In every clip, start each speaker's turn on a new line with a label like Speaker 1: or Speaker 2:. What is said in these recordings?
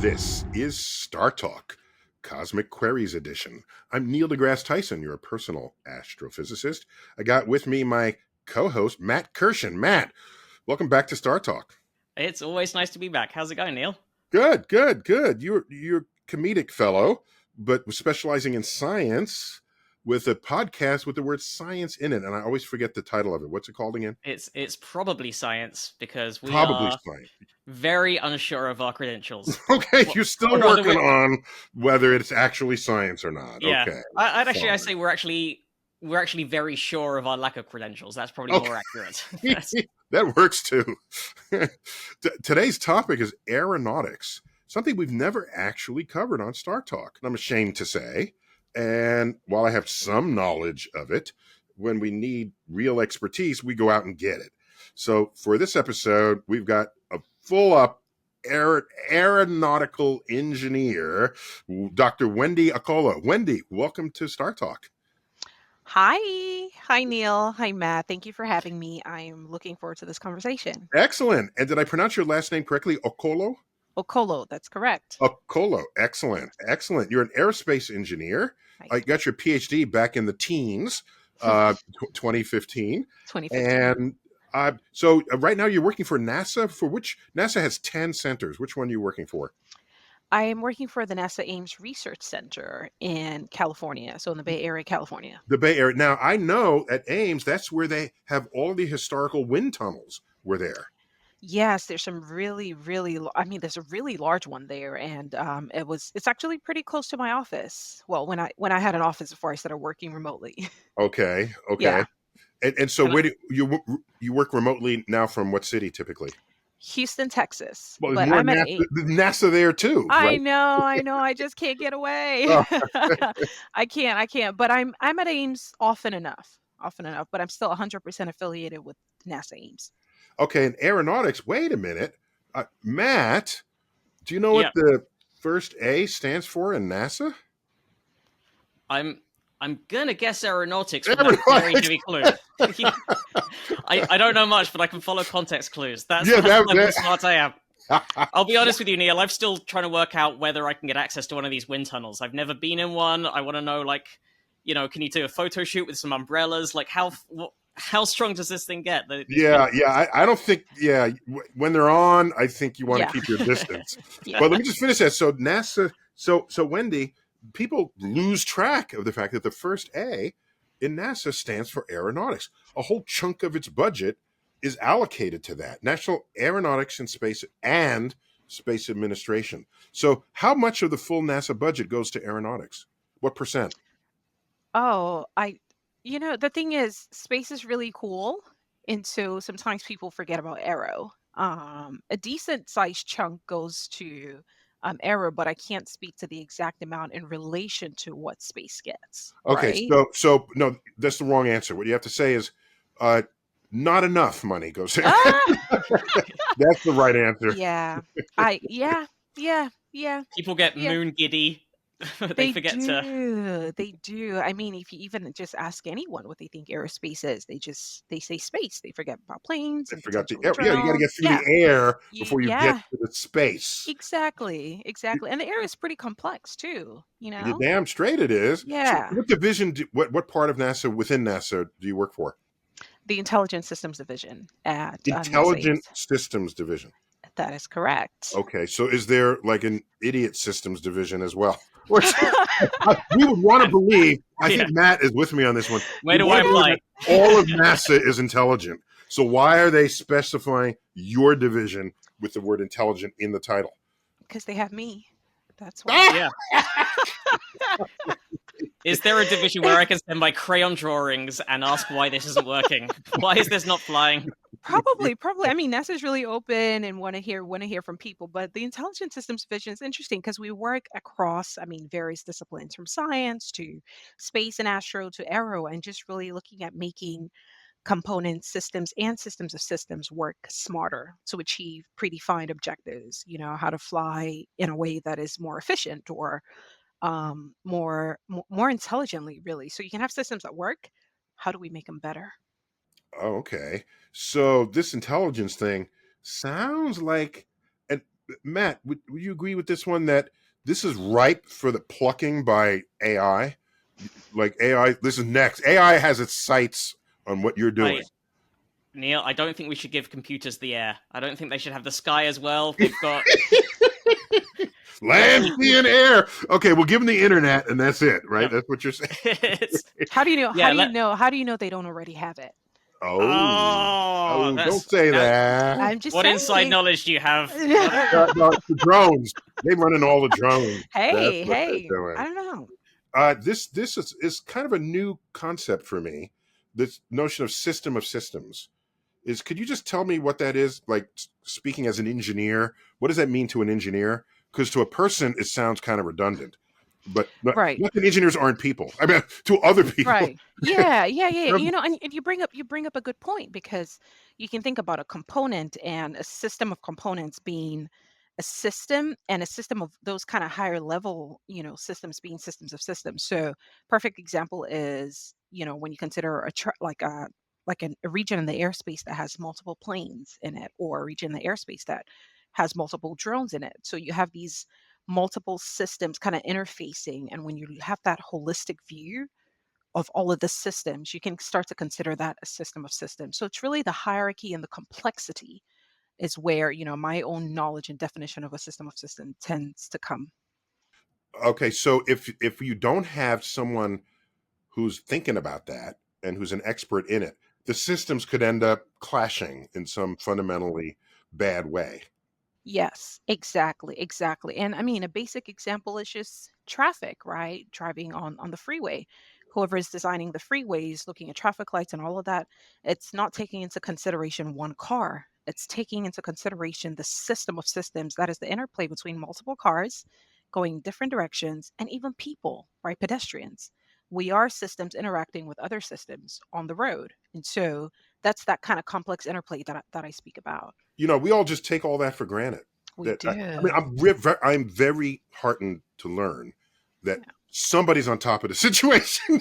Speaker 1: This is StarTalk, Cosmic Queries Edition. I'm Neil deGrasse Tyson, your personal astrophysicist. I got with me my co-host, Matt Kirshen. Matt, welcome back to StarTalk.
Speaker 2: It's always nice to be back. How's it going, Neil?
Speaker 1: Good. You're a comedic fellow, but specializing in science with a podcast with the word science in it. And I always forget the title of it. What's it called again?
Speaker 2: It's probably science because we
Speaker 1: Probably
Speaker 2: are
Speaker 1: science.
Speaker 2: very unsure of our credentials.
Speaker 1: Okay, you're still working
Speaker 2: we're-
Speaker 1: on whether it's actually science or not.
Speaker 2: Yeah,
Speaker 1: Okay.
Speaker 2: I'd say we're actually very sure of our lack of credentials. That's probably more accurate.
Speaker 1: That works too. Today's topic is aeronautics, something we've never actually covered on StarTalk, I'm ashamed to say. And while I have some knowledge of it, when we need real expertise, we go out and get it. So for this episode, we've got a full-up aeronautical engineer, Dr. Wendy Okolo. Wendy, welcome to StarTalk.
Speaker 3: Hi, Neil. Hi, Matt. Thank you for having me. I'm looking forward to this conversation.
Speaker 1: Excellent. And did I pronounce your last name correctly? Okolo?
Speaker 3: Okolo, that's correct.
Speaker 1: Okolo. Excellent. You're an aerospace engineer. I got your PhD back in the teens, 2015.
Speaker 3: 2015.
Speaker 1: And so right now you're working for NASA. For which NASA has 10 centers. Which one are you working for?
Speaker 3: I am working for the NASA Ames Research Center in California, so in the Bay Area, California.
Speaker 1: The Bay Area. Now, I know at Ames, that's where they have all the historical wind tunnels were there.
Speaker 3: Yes, there's some really, there's a really large one there, and it's actually pretty close to my office. Well, when I had an office before I started working remotely.
Speaker 1: Okay.
Speaker 3: Yeah.
Speaker 1: And so where do you work remotely now from what city typically?
Speaker 3: Houston, Texas.
Speaker 1: Well,
Speaker 3: But
Speaker 1: more
Speaker 3: I'm at
Speaker 1: NASA there too. Right?
Speaker 3: I know. I just can't get away. I can't. But I'm at Ames often enough. But I'm still 100% affiliated with NASA Ames.
Speaker 1: Okay, in aeronautics, wait a minute. Matt, do you know what the first A stands for in NASA?
Speaker 2: I'm gonna guess aeronautics from that very heavy clue. I don't know much, but I can follow context clues. That's how smart I am. I'll be honest with you, Neil. I'm still trying to work out whether I can get access to one of these wind tunnels. I've never been in one. I want to know, can you do a photo shoot with some umbrellas? Like, how strong does this thing get?
Speaker 1: I don't think, when they're on, I think you want to keep your distance. But let me just finish that. So NASA, so Wendy, people lose track of the fact that the first A in NASA stands for aeronautics. A whole chunk of its budget is allocated to that. National Aeronautics and Space Administration. So how much of the full NASA budget goes to aeronautics? What percent?
Speaker 3: Oh, the thing is, space is really cool. And so sometimes people forget about aero. A decent sized chunk goes to aero, but I can't speak to the exact amount in relation to what space gets.
Speaker 1: Okay,
Speaker 3: right?
Speaker 1: so no, that's the wrong answer. What you have to say is not enough money goes there. That's the right answer.
Speaker 3: Yeah. Yeah.
Speaker 2: People get moon giddy. They forget
Speaker 3: to. They do. I mean, if you even just ask anyone what they think aerospace is, they say space. They forget about planes.
Speaker 1: They
Speaker 3: and
Speaker 1: forgot the
Speaker 3: potential
Speaker 1: air. Yeah, you got to get through the air before you get to the space.
Speaker 3: Exactly. And the air is pretty complex too.
Speaker 1: You're damn straight it is.
Speaker 3: Yeah.
Speaker 1: So what division? What part of NASA within NASA do you work for?
Speaker 3: The Intelligent Systems Division at
Speaker 1: Intelligent Systems Division.
Speaker 3: That is correct.
Speaker 1: Okay, so is there like an Idiot Systems Division as well? Which we would want to believe. I think Matt is with me on this one.
Speaker 2: Where do I apply?
Speaker 1: All of NASA is intelligent. So why are they specifying your division with the word intelligent in the title?
Speaker 3: Because they have me. That's why.
Speaker 2: Yeah. Is there a division where I can send my crayon drawings and ask why this isn't working? Why is this not flying?
Speaker 3: Probably. I mean, NASA's really open and want to hear from people. But the Intelligent Systems Division is interesting because we work across, various disciplines, from science to space and astro to aero, and just really looking at making components, systems, and systems of systems work smarter to achieve predefined objectives. How to fly in a way that is more efficient or more intelligently, really. So you can have systems that work. How do we make them better?
Speaker 1: Oh, okay. So this intelligence thing sounds like, and Matt, would you agree with this one that this is ripe for the plucking by AI? Like AI, this is next. AI has its sights on what you're doing.
Speaker 2: Neil, I don't think we should give computers the air. I don't think they should have the sky as well. They've got
Speaker 1: land, sea, and air. Okay, we'll give them the internet, and that's it, right?
Speaker 2: Yep.
Speaker 1: That's what you're saying.
Speaker 3: How do you know?
Speaker 2: Yeah,
Speaker 3: How do you know they don't already have it?
Speaker 1: Oh, don't say that.
Speaker 3: I'm just
Speaker 2: what
Speaker 3: saying.
Speaker 2: inside knowledge do you have?
Speaker 1: No, it's the drones. They run in all the drones.
Speaker 3: Hey,
Speaker 1: That's what
Speaker 3: hey,
Speaker 1: they're doing.
Speaker 3: I don't know.
Speaker 1: This is kind of a new concept for me. This notion of systems. Could you just tell me what that is? Like, speaking as an engineer, what does that mean to an engineer? Because to a person, it sounds kind of redundant. But
Speaker 3: Right.
Speaker 1: not that engineers aren't people. I mean, to other people.
Speaker 3: Right. Yeah. You know, and you bring up a good point, because you can think about a component and a system of components being a system, and a system of those kind of higher level, systems being systems of systems. So perfect example is, when you consider a region in the airspace that has multiple planes in it, or a region in the airspace that has multiple drones in it. So you have these multiple systems kind of interfacing. And when you have that holistic view of all of the systems, you can start to consider that a system of systems. So it's really the hierarchy and the complexity is where, my own knowledge and definition of a system of systems tends to come.
Speaker 1: Okay, so if you don't have someone who's thinking about that and who's an expert in it, the systems could end up clashing in some fundamentally bad way.
Speaker 3: Yes, exactly. And I mean, a basic example is just traffic, right? Driving on the freeway. Whoever is designing the freeways, looking at traffic lights and all of that, it's not taking into consideration one car. It's taking into consideration the system of systems, that is the interplay between multiple cars going different directions, and even people, right? Pedestrians. We are systems interacting with other systems on the road. And so that's that kind of complex interplay that I speak about.
Speaker 1: We all just take all that for granted.
Speaker 3: We
Speaker 1: I
Speaker 3: do.
Speaker 1: mean, I'm very heartened to learn that somebody's on top of the situation.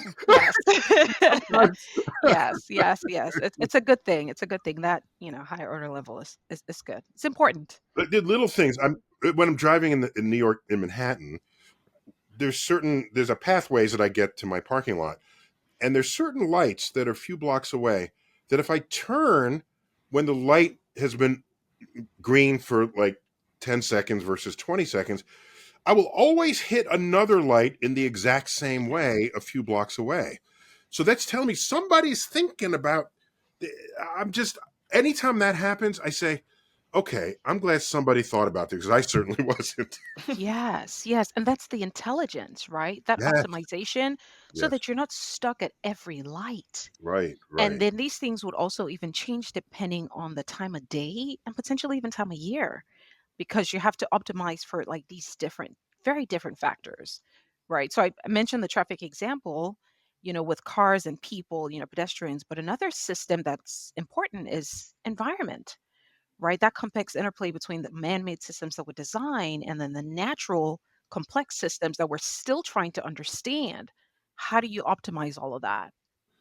Speaker 3: Yes. It's a good thing. It's a good thing that, higher order level is good. It's important.
Speaker 1: But the little things. When I'm driving in New York, in Manhattan, there's a pathways that I get to my parking lot, and there's certain lights that are a few blocks away that if I turn when the light has been green for like 10 seconds versus 20 seconds, I will always hit another light in the exact same way a few blocks away. So that's telling me somebody's thinking about. Anytime that happens, I say, okay, I'm glad somebody thought about this, because I certainly wasn't.
Speaker 3: Yes. And that's the intelligence, right? That
Speaker 1: Yes,
Speaker 3: optimization, so
Speaker 1: yes,
Speaker 3: that you're not stuck at every light.
Speaker 1: right.
Speaker 3: And then these things would also even change depending on the time of day and potentially even time of year, because you have to optimize for like these very different factors, right? So I mentioned the traffic example, with cars and people, pedestrians, but another system that's important is environment, right? That complex interplay between the man-made systems that we design and then the natural complex systems that we're still trying to understand. How do you optimize all of that?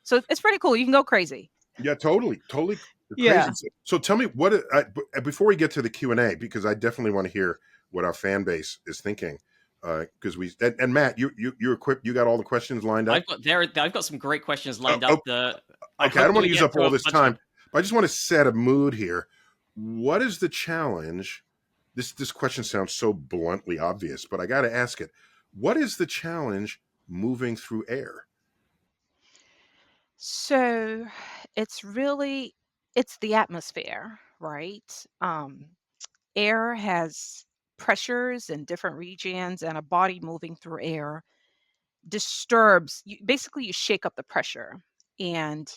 Speaker 3: So it's pretty cool. You can go crazy.
Speaker 1: Yeah, totally
Speaker 3: Yeah.
Speaker 1: crazy. So tell me before we get to the Q&A, because I definitely want to hear what our fan base is thinking. Because and Matt, you're equipped. You got all the questions lined up.
Speaker 2: I've got some great questions lined up.
Speaker 1: Okay, I don't want to use up all this time, but I just want to set a mood here. What is the challenge? This question sounds so bluntly obvious, but I got to ask it. What is the challenge moving through air?
Speaker 3: So it's the atmosphere, right? Air has pressures in different regions, and a body moving through air disturbs you. Basically, you shake up the pressure, and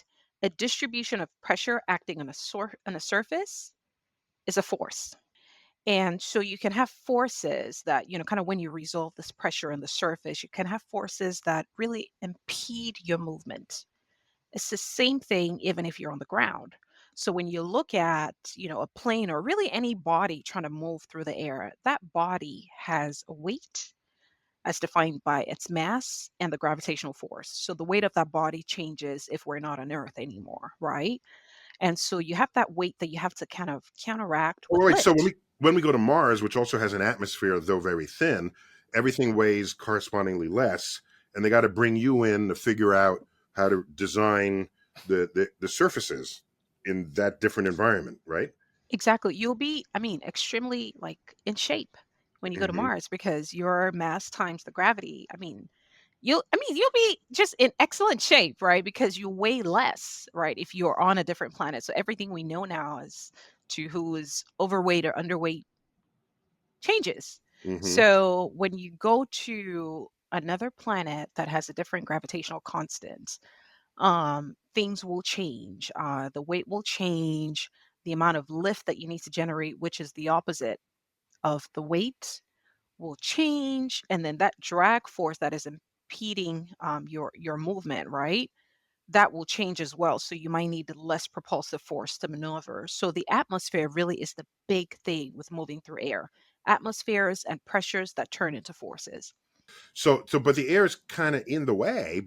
Speaker 3: a distribution of pressure acting on a surface is a force. And so you can have forces that, kind of when you resolve this pressure on the surface, you can have forces that really impede your movement. It's the same thing even if you're on the ground. So when you look at, a plane or really any body trying to move through the air, that body has a weight as defined by its mass and the gravitational force. So the weight of that body changes if we're not on Earth anymore, right? And so you have that weight that you have to kind of counteract with
Speaker 1: Wait, so
Speaker 3: lift.
Speaker 1: when we go to Mars, which also has an atmosphere, though very thin, everything weighs correspondingly less, and they got to bring you in to figure out how to design the surfaces in that different environment, right?
Speaker 3: Exactly. You'll be, extremely like in shape when you go to
Speaker 1: Mm-hmm.
Speaker 3: Mars because your mass times the gravity. You'll be just in excellent shape, right? Because you weigh less, right? If you're on a different planet. So everything we know now as to who is overweight or underweight changes.
Speaker 1: Mm-hmm.
Speaker 3: So when you go to another planet that has a different gravitational constant, things will change. The weight will change, the amount of lift that you need to generate, which is the opposite of the weight, will change, and then that drag force that is impeding your movement, right? That will change as well. So you might need less propulsive force to maneuver. So the atmosphere really is the big thing with moving through air. Atmospheres and pressures that turn into forces.
Speaker 1: But the air is kind of in the way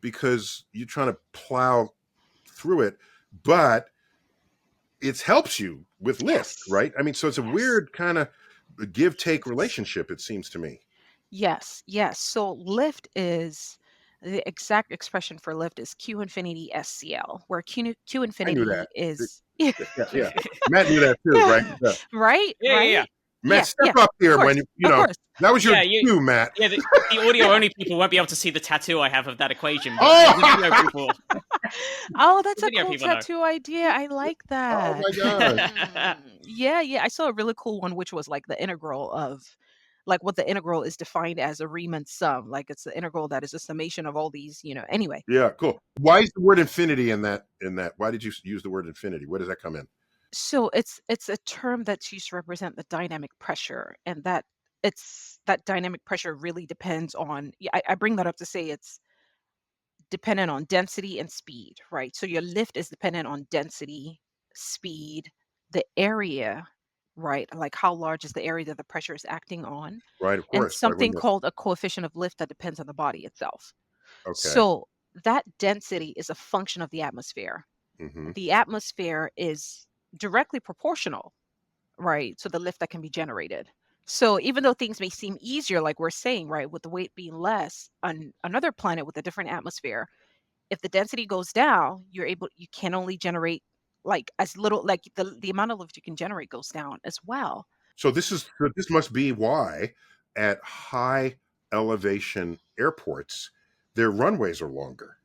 Speaker 1: because you're trying to plow through it, but it helps you with lift,
Speaker 3: Yes.
Speaker 1: right? I mean, so it's a
Speaker 3: Yes.
Speaker 1: weird kind of give take
Speaker 3: Yes.
Speaker 1: relationship, it seems to me.
Speaker 3: Yes, yes. So lift is the exact expression for lift is Q infinity SCL, where Q
Speaker 1: I knew that.
Speaker 3: infinity is yeah,
Speaker 1: Yeah. Matt knew that too, right? Yeah.
Speaker 3: right,
Speaker 2: Yeah, yeah, yeah.
Speaker 3: right.
Speaker 1: Matt,
Speaker 3: Yeah,
Speaker 1: step
Speaker 3: yeah.
Speaker 1: up
Speaker 3: Of
Speaker 1: here
Speaker 3: course,
Speaker 1: when
Speaker 3: of course.
Speaker 1: that was your
Speaker 2: Yeah,
Speaker 1: cue, Matt.
Speaker 2: yeah. The audio only people won't be able to see the tattoo I have of that equation, but the
Speaker 1: Oh,
Speaker 2: video people,
Speaker 3: Oh, that's
Speaker 2: the
Speaker 3: a
Speaker 2: video
Speaker 3: cool
Speaker 2: people know.
Speaker 3: tattoo idea. I like
Speaker 1: oh
Speaker 3: that.
Speaker 1: my gosh.
Speaker 3: Yeah, yeah. I saw a really cool one, which was like the integral of, like what the integral is defined as a Riemann sum. Like it's the integral that is a summation of all these, anyway.
Speaker 1: Yeah, cool. Why is the word infinity in that? Why did you use the word infinity? Where does that come in?
Speaker 3: So it's a term that's used to represent the dynamic pressure, and that dynamic pressure really depends on. Yeah, I bring that up to say it's dependent on density and speed, right? So your lift is dependent on density, speed, the area, right? Like how large is the area that the pressure is acting on,
Speaker 1: Right, of
Speaker 3: and
Speaker 1: course. Right when
Speaker 3: something called a coefficient of lift that depends on the body itself.
Speaker 1: okay.
Speaker 3: So that density is a function of the atmosphere.
Speaker 1: Mm-hmm.
Speaker 3: The atmosphere is directly proportional, right, to the lift that can be generated. So even though things may seem easier, like we're saying, right, with the weight being less on another planet with a different atmosphere, if the density goes down, you can only generate like as little, like the amount of lift you can generate goes down as well.
Speaker 1: So this must be why at high elevation airports their runways are longer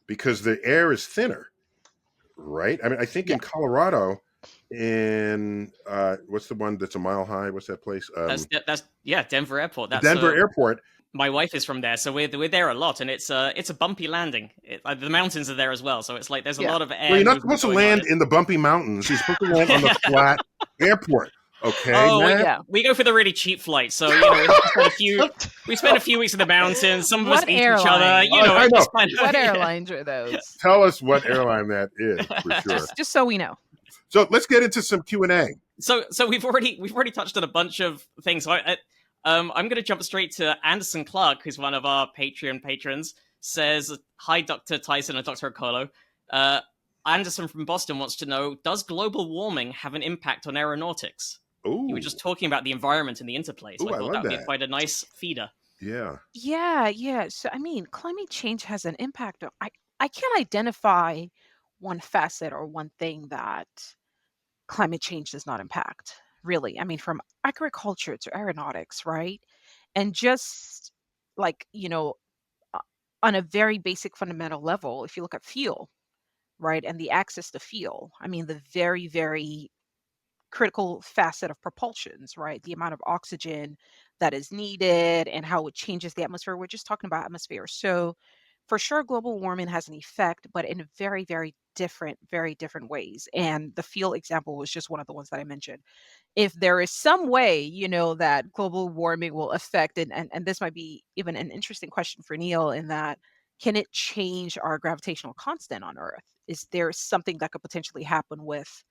Speaker 1: because the air is thinner, right? I mean, I think
Speaker 3: Yeah.
Speaker 1: in Colorado, in what's the one that's a mile high? What's that place?
Speaker 2: That's yeah, Denver Airport. That's
Speaker 1: Denver Airport.
Speaker 2: my wife is from there, so we're there a lot, and it's a bumpy landing. The mountains are there as well, so it's like there's a
Speaker 3: Yeah.
Speaker 2: lot of
Speaker 1: Well,
Speaker 2: air
Speaker 1: you're not
Speaker 2: movement
Speaker 1: supposed to
Speaker 2: going on.
Speaker 1: land in the bumpy mountains. You're supposed to land on the flat airport. Okay,
Speaker 2: Oh
Speaker 1: Matt?
Speaker 3: Yeah.
Speaker 2: we go for the really cheap flight, so we spend a few weeks in the mountains. Some of us
Speaker 3: What
Speaker 2: eat each other.
Speaker 3: airline?
Speaker 1: I know.
Speaker 2: It's kind of
Speaker 3: What
Speaker 2: yeah.
Speaker 3: airlines are those?
Speaker 1: Tell us what airline that is for sure.
Speaker 3: Just so we know.
Speaker 1: So let's get into some Q&A.
Speaker 2: So we've already touched on a bunch of things. So I'm going to jump straight to Anderson Clark, who's one of our Patreon patrons. Says, "Hi, Dr. Tyson and Dr. Okolo. Anderson from Boston wants to know: does global warming have an impact on aeronautics?"
Speaker 1: Ooh.
Speaker 2: You were just talking about the environment and the interplay, so
Speaker 1: Ooh,
Speaker 2: I
Speaker 1: I
Speaker 2: thought
Speaker 1: love
Speaker 2: that would
Speaker 1: that.
Speaker 2: be quite a nice feeder.
Speaker 1: Yeah.
Speaker 3: Yeah, yeah. So climate change has an impact on I can't identify one facet or one thing that climate change does not impact, really. From agriculture to aeronautics, right? And just like, uh, on a very basic fundamental level, if you look at fuel, right, and the access to fuel, the very, very critical facet of propulsions, right? The amount of oxygen that is needed and how it changes the atmosphere. We're just talking about atmosphere. So, for sure, global warming has an effect, but in very different ways. And the fuel example was just one of the ones that I mentioned. If there is some way, that global warming will affect, and this might be even an interesting question for Neil, in that can it change our gravitational constant on Earth? Is there something that could potentially happen with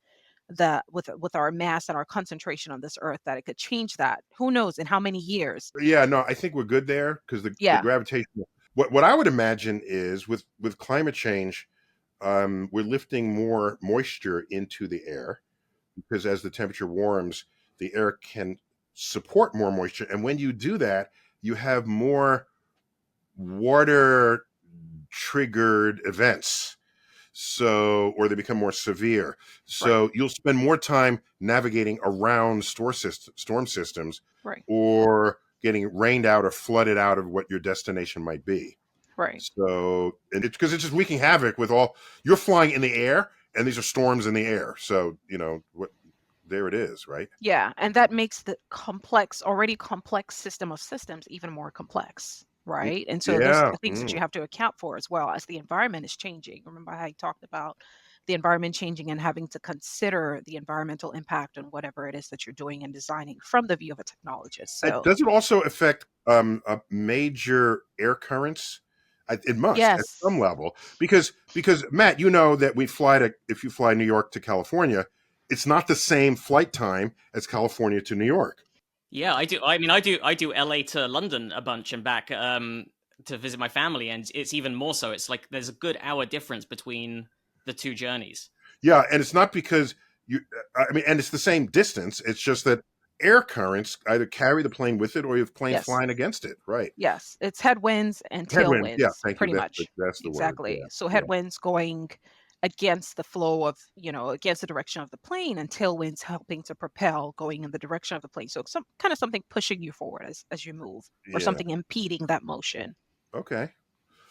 Speaker 3: with our mass and our concentration on this earth that it could change that? Who knows in how many years?
Speaker 1: Yeah, no, I think we're good there because the
Speaker 3: Yeah.
Speaker 1: gravitational. What I would imagine is with climate change, we're lifting more moisture into the air, because as the temperature warms, the air can support more moisture. And when you do that, you have more water triggered events. So, or they become more severe. So you'll spend more time navigating around storm systems
Speaker 3: Right.
Speaker 1: or getting rained out or flooded out of what your destination might be.
Speaker 3: Right.
Speaker 1: So, and it's because it's just wreaking havoc with all, you're flying in the air and these are storms in the air. So, there it is, right?
Speaker 3: Yeah, and that makes the already complex system of systems even more complex, right? And so there's
Speaker 1: Yeah.
Speaker 3: the things that you have to account for as well as the environment is changing. Remember how I talked about the environment changing and having to consider the environmental impact on whatever it is that you're doing and designing from the view of a technologist. So,
Speaker 1: Does it also affect major air currents? It must at some
Speaker 3: yes.
Speaker 1: level because Matt, you know that if you fly New York to California, it's not the same flight time as California to New York.
Speaker 2: Yeah, I do. I mean, I do LA to London a bunch and back to visit my family, and it's even more so. It's like there's a good hour difference between the two journeys.
Speaker 1: Yeah, and it's not because and it's the same distance. It's just that air currents either carry the plane with it or you have plane
Speaker 3: Yes.
Speaker 1: flying against it. Right.
Speaker 3: Yes, it's headwinds and
Speaker 1: Headwind. Yeah,
Speaker 3: tailwinds,
Speaker 1: thank you.
Speaker 3: pretty much.
Speaker 1: That's the word.
Speaker 3: Exactly.
Speaker 1: Yeah.
Speaker 3: So
Speaker 1: Yeah.
Speaker 3: headwinds going against the flow of, against the direction of the plane, and tailwinds helping to propel going in the direction of the plane. So some kind of something pushing you forward as you move, or
Speaker 1: Yeah.
Speaker 3: something impeding that motion.
Speaker 1: Okay.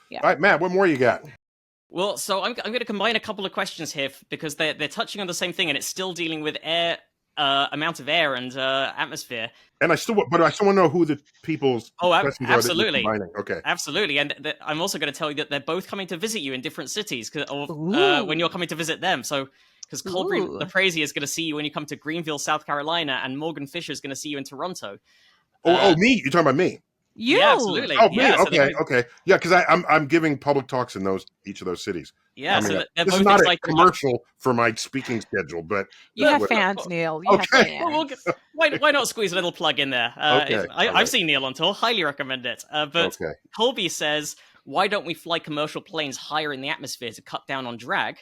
Speaker 3: Yeah.
Speaker 1: All right, Matt, what more you got?
Speaker 2: Well, so I'm going to combine a couple of questions here because they're touching on the same thing, and it's still dealing with air, amount of air and atmosphere.
Speaker 1: And I still want to know who the people's questions are that you're
Speaker 2: absolutely,
Speaker 1: combining. Okay.
Speaker 2: Absolutely, and I'm also going to tell you that they're both coming to visit you in different cities when you're coming to visit them. So, because Colby the Crazy is going to see you when you come to Greenville, South Carolina, and Morgan Fisher is going to see you in Toronto.
Speaker 1: Me? You're talking about me?
Speaker 3: You?
Speaker 2: Yeah, absolutely.
Speaker 1: Oh, me.
Speaker 2: Yeah,
Speaker 1: Okay. Yeah, because I'm giving public talks in each of those cities.
Speaker 2: Yeah, so they're
Speaker 1: this
Speaker 2: both
Speaker 1: is not a
Speaker 2: excited
Speaker 1: commercial for my speaking schedule, but
Speaker 3: you have fans, Neil. You have fans.
Speaker 2: Well, why not squeeze a little plug in there?
Speaker 1: Okay.
Speaker 2: I've seen Neil on tour. Highly recommend it. But
Speaker 1: Okay.
Speaker 2: Colby says, why don't we fly commercial planes higher in the atmosphere to cut down on drag?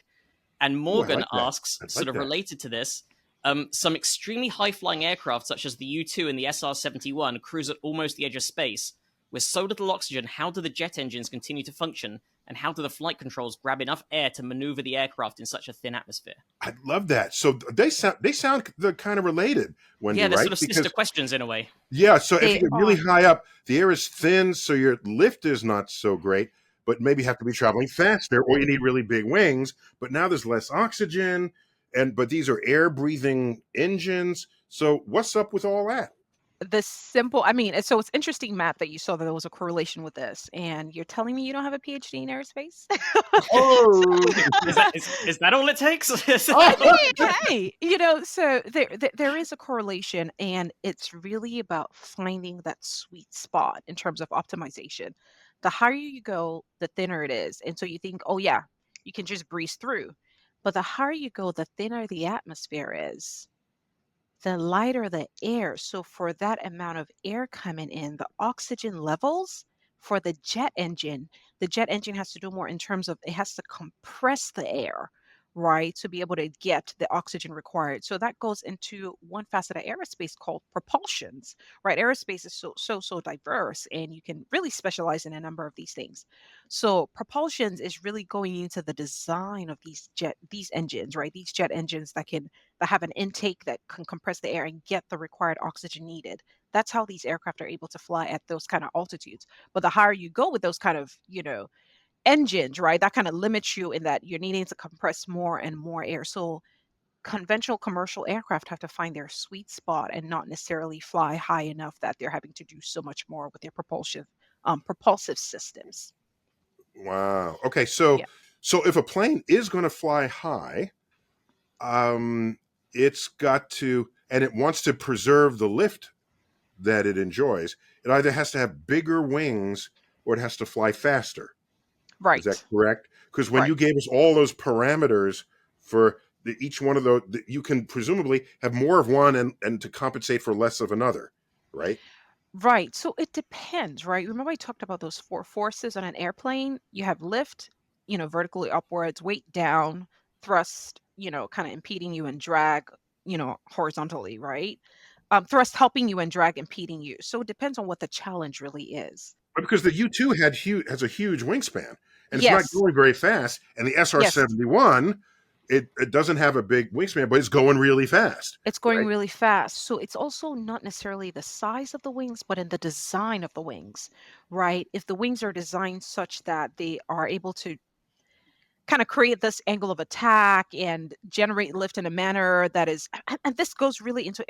Speaker 2: And Morgan asks, sort of related to this, some extremely high-flying aircraft, such as the U-2 and the SR-71, cruise at almost the edge of space. With so little oxygen, how do the jet engines continue to function? And how do the flight controls grab enough air to maneuver the aircraft in such a thin atmosphere?
Speaker 1: I love that. So they sound they're kind of related, Wendy,
Speaker 2: yeah, they're
Speaker 1: right?
Speaker 2: sort of sister questions in a way.
Speaker 1: Yeah, so if you get really high up, the air is thin, so your lift is not so great, but maybe you have to be traveling faster, or you need really big wings. But now there's less oxygen, but these are air-breathing engines. So what's up with all that?
Speaker 3: So it's interesting, Matt, that you saw that there was a correlation with this, and you're telling me you don't have a PhD in aerospace?
Speaker 2: Is that all it takes?
Speaker 3: Hey, so there is a correlation, and it's really about finding that sweet spot in terms of optimization. The higher you go, the thinner it is. And so you think, oh yeah, you can just breeze through. But the higher you go, the thinner the atmosphere is, the lighter the air. So for that amount of air coming in, the oxygen levels for the jet engine has to do more in terms of, it has to compress the air, right, to be able to get the oxygen required. So that goes into one facet of aerospace called propulsions, right? Aerospace is so diverse, and you can really specialize in a number of these things. So propulsions is really going into the design of these engines, right? These jet engines that have an intake that can compress the air and get the required oxygen needed. That's how these aircraft are able to fly at those kind of altitudes. But the higher you go with those kind of, engines, right, that kind of limits you in that you're needing to compress more and more air. So conventional commercial aircraft have to find their sweet spot and not necessarily fly high enough that they're having to do so much more with their propulsive systems.
Speaker 1: Wow. Okay, so if a plane is going to fly high, it's got to, and it wants to preserve the lift that it enjoys, it either has to have bigger wings or it has to fly faster.
Speaker 3: Right.
Speaker 1: Is that correct? Because when you gave us all those parameters for each one of those, you can presumably have more of one and to compensate for less of another, right?
Speaker 3: Right. So it depends, right? Remember I talked about those four forces on an airplane? You have lift, vertically upwards, weight down, thrust, kind of impeding you, and drag, horizontally, right? Thrust helping you and drag impeding you. So it depends on what the challenge really is.
Speaker 1: But because the U2 has a huge wingspan, and it's not
Speaker 3: Yes.
Speaker 1: going very fast, and the
Speaker 3: Yes.
Speaker 1: SR-71, it doesn't have a big wingspan, but it's going really fast,
Speaker 3: It's going
Speaker 1: right?
Speaker 3: really fast. So it's also not necessarily the size of the wings, but in the design of the wings, right? If the wings are designed such that they are able to kind of create this angle of attack and generate lift in a manner that is, and this goes really into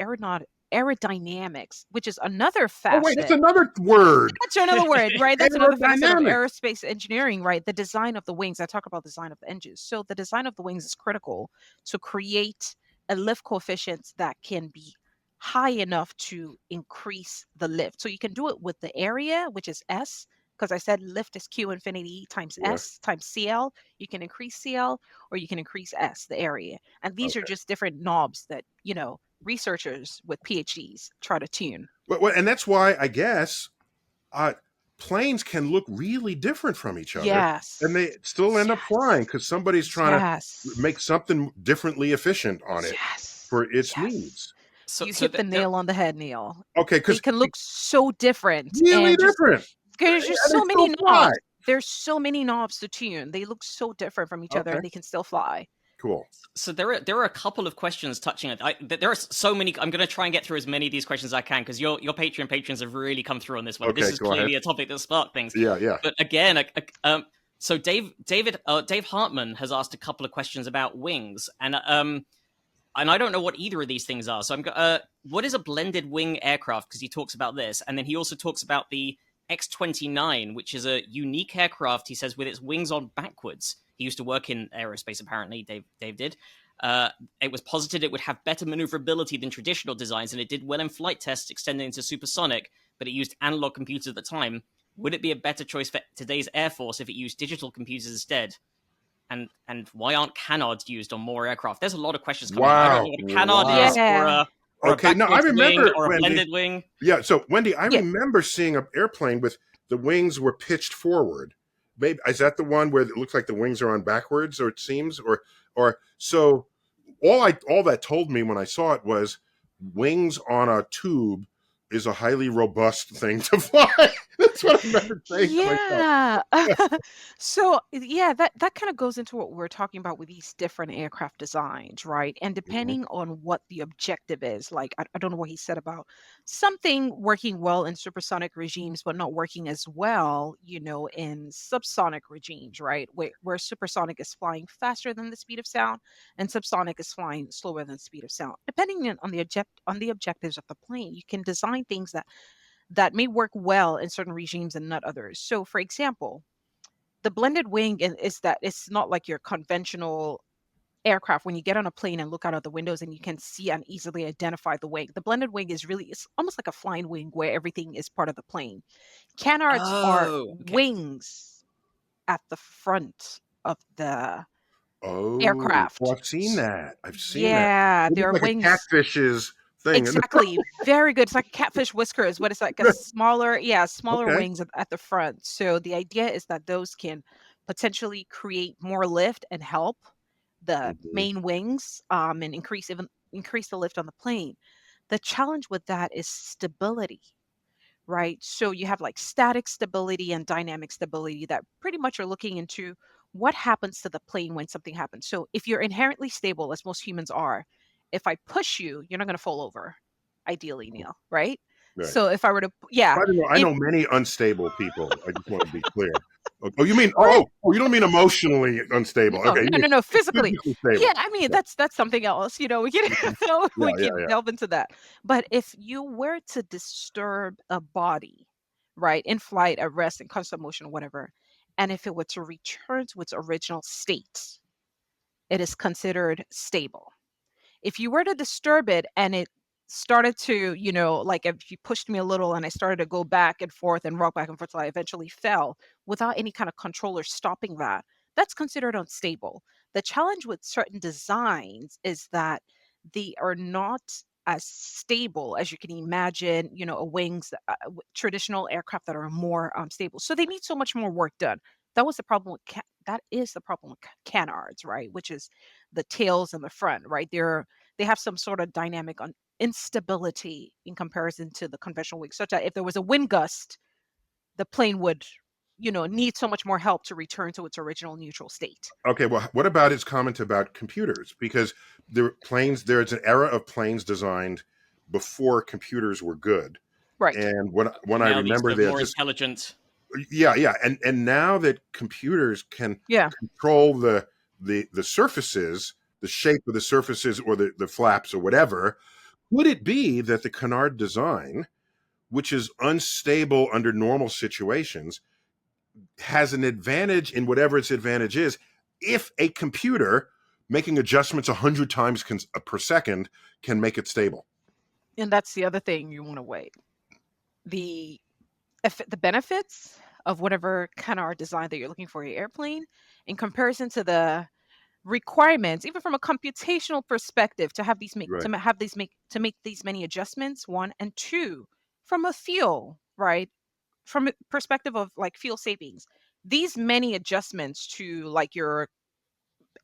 Speaker 3: aerodynamics, which is another
Speaker 1: Oh, wait, that's
Speaker 3: facet.
Speaker 1: another word.
Speaker 3: That's another word, right? That's another facet of
Speaker 1: Aerodynamics.
Speaker 3: aerospace engineering, right? The design of the wings. I talk about design of the engines. So the design of the wings is critical to create a lift coefficient that can be high enough to increase the lift. So you can do it with the area, which is S, because I said lift is Q infinity times
Speaker 1: Yeah.
Speaker 3: S times CL. You can increase CL or you can increase S, the area. And these are
Speaker 1: Okay.
Speaker 3: just different knobs that, researchers with PhDs try to tune.
Speaker 1: Well, and that's why I guess uh, planes can look really different from each other, and
Speaker 3: Yes.
Speaker 1: they still end up flying because somebody's trying to
Speaker 3: Yes.
Speaker 1: make something differently efficient on it
Speaker 3: Yes.
Speaker 1: for its
Speaker 3: Yes.
Speaker 1: needs.
Speaker 2: So
Speaker 3: You
Speaker 2: so
Speaker 3: hit the
Speaker 2: there
Speaker 3: nail on the head, Neil.
Speaker 1: Okay,
Speaker 3: They
Speaker 1: because
Speaker 3: can look so different
Speaker 1: really
Speaker 3: and just
Speaker 1: different,
Speaker 3: there's just
Speaker 1: and they
Speaker 3: so
Speaker 1: still
Speaker 3: many
Speaker 1: fly.
Speaker 3: knobs. There's so many knobs to tune. They look so different from each other
Speaker 1: Okay,
Speaker 3: and they can still fly.
Speaker 1: cool.
Speaker 2: so there are a couple of questions touching it. There are so many. I'm going to try and get through as many of these questions as I can because your Patreon patrons have really come through on this one. This
Speaker 1: Okay,
Speaker 2: is
Speaker 1: go ahead.
Speaker 2: clearly a topic that sparked things.
Speaker 1: Yeah.
Speaker 2: But again, so Dave Hartman has asked a couple of questions about wings, and I don't know what either of these things are. So what is a blended wing aircraft? Because he talks about this, and then he also talks about the X-29, which is a unique aircraft. He says with its wings on backwards. He used to work in aerospace, apparently. Dave did. It was posited it would have better maneuverability than traditional designs, and it did well in flight tests, extending into supersonic. But it used analog computers at the time. Would it be a better choice for today's Air Force if it used digital computers instead? And why aren't canards used on more aircraft? There's a lot of questions coming in. I don't know
Speaker 1: Wow.
Speaker 2: what a canard
Speaker 1: Wow.
Speaker 2: is,
Speaker 3: Yeah.
Speaker 2: or a
Speaker 1: Okay, now I
Speaker 2: backwards wing,
Speaker 1: remember,
Speaker 2: or a
Speaker 1: Wendy.
Speaker 2: blended wing.
Speaker 1: Yeah, so Wendy, I
Speaker 3: Yeah.
Speaker 1: remember seeing an airplane with the wings were pitched forward. Maybe is that the one where it looks like the wings are on backwards, or it seems, or so. All that told me when I saw it was wings on a tube is a highly robust thing to fly. That's what I remember saying to myself.
Speaker 3: Yeah. So yeah, that kind of goes into what we're talking about with these different aircraft designs, right? And
Speaker 1: Mhm.
Speaker 3: depending on what the objective is, like I don't know what he said about something working well in supersonic regimes, but not working as well, in subsonic regimes, right? Where supersonic is flying faster than the speed of sound, and subsonic is flying slower than the speed of sound. Depending on the objectives of the plane, you can design things that may work well in certain regimes and not others. So, for example, the blended wing is that it's not like your conventional aircraft when you get on a plane and look out of the windows and you can see and easily identify the wing. The blended wing it's almost like a flying wing where everything is part of the plane. Canards are
Speaker 2: Oh, okay.
Speaker 3: wings at the front of the
Speaker 1: Oh,
Speaker 3: aircraft.
Speaker 1: I've seen that. I've seen that.
Speaker 3: Yeah,
Speaker 1: It
Speaker 3: there
Speaker 1: looks
Speaker 3: are
Speaker 1: like a
Speaker 3: wings.
Speaker 1: catfish's thing.
Speaker 3: Exactly. Very good. It's like a catfish whiskers, but it's like a smaller
Speaker 1: Okay.
Speaker 3: wings at the front. So the idea is that those can potentially create more lift and help the
Speaker 1: Mhm.
Speaker 3: main wings and increase the lift on the plane. The challenge with that is stability, right? So you have like static stability and dynamic stability that pretty much are looking into what happens to the plane when something happens. So if you're inherently stable, as most humans are, if I push you, you're not going to fall over, ideally, Neil, right?
Speaker 1: Right.
Speaker 3: So if I were to, yeah,
Speaker 1: I
Speaker 3: if
Speaker 1: know many unstable people. I just want to be clear. Oh, you mean
Speaker 3: right,
Speaker 1: you don't mean emotionally unstable.
Speaker 3: no,
Speaker 1: Okay, you
Speaker 3: no,
Speaker 1: mean
Speaker 3: no, no, physically,
Speaker 1: physically
Speaker 3: yeah.
Speaker 1: stable.
Speaker 3: I mean,
Speaker 1: Yeah,
Speaker 3: that's something else. We can
Speaker 1: mhm.
Speaker 3: we
Speaker 1: Yeah,
Speaker 3: can
Speaker 1: yeah.
Speaker 3: delve into that. But if you were to disturb a body, right, in flight, at rest, in constant motion, whatever, and if it were to return to its original state, it is considered stable. If you were to disturb it and it started to, like if you pushed me a little and I started to go back and forth and rock back and forth till I eventually fell without any kind of controller stopping that, that's considered unstable. The challenge with certain designs is that they are not as stable as you can imagine, a wings, traditional aircraft that are more stable. So they need so much more work done. That is the problem with canards, right? Which is the tails and the front, right? they have some sort of dynamic on instability in comparison to the conventional wings, such that if there was a wind gust, the plane would, need so much more help to return to its original neutral state.
Speaker 1: Okay, well, what about his comment about computers? Because there's an era of planes designed before computers were good.
Speaker 3: Right.
Speaker 1: And when I
Speaker 2: Now these
Speaker 1: remember
Speaker 2: are
Speaker 1: that,
Speaker 2: more intelligent.
Speaker 1: yeah, and now that computers can
Speaker 3: Yeah.
Speaker 1: control the surfaces, the shape of the surfaces, or the flaps or whatever, would it be that the canard design, which is unstable under normal situations, has an advantage in whatever its advantage is if a computer making adjustments 100 times per second can make it stable?
Speaker 3: And that's the other thing you want to weigh. The benefits of whatever kind of design that you're looking for your airplane in comparison to the requirements, even from a computational perspective, to have these make
Speaker 1: Right.
Speaker 3: to have these make to make these many adjustments, one, and two, from a fuel, right? From a perspective of like fuel savings, these many adjustments to like your